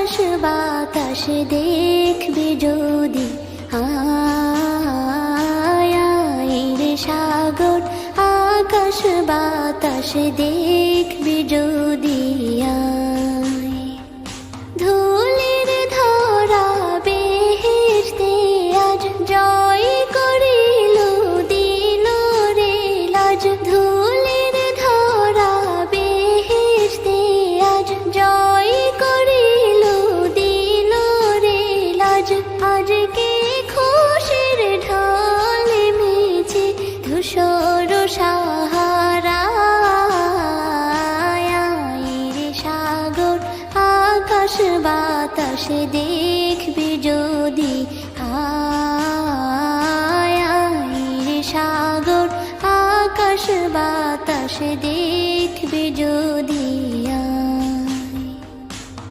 আকাশ বাতাস দেখবি যদি, আয় রে সাগর আকাশ বাতাস দেখবি যদি, আয় ধুলির ধরা বেহেশতে আজ জয় করিল দিল রে লাজ, ধুলির ধরা বেহেশতে আজ জয় করিল দিল রে লাজ। আজকে খুশির ঢল মেছে ধূসর সাহারা, রে সাগর আকাশ বাতাস দেখবি যদি, আয় রে সাগর আকাশ বাতাস দেখবি যদি।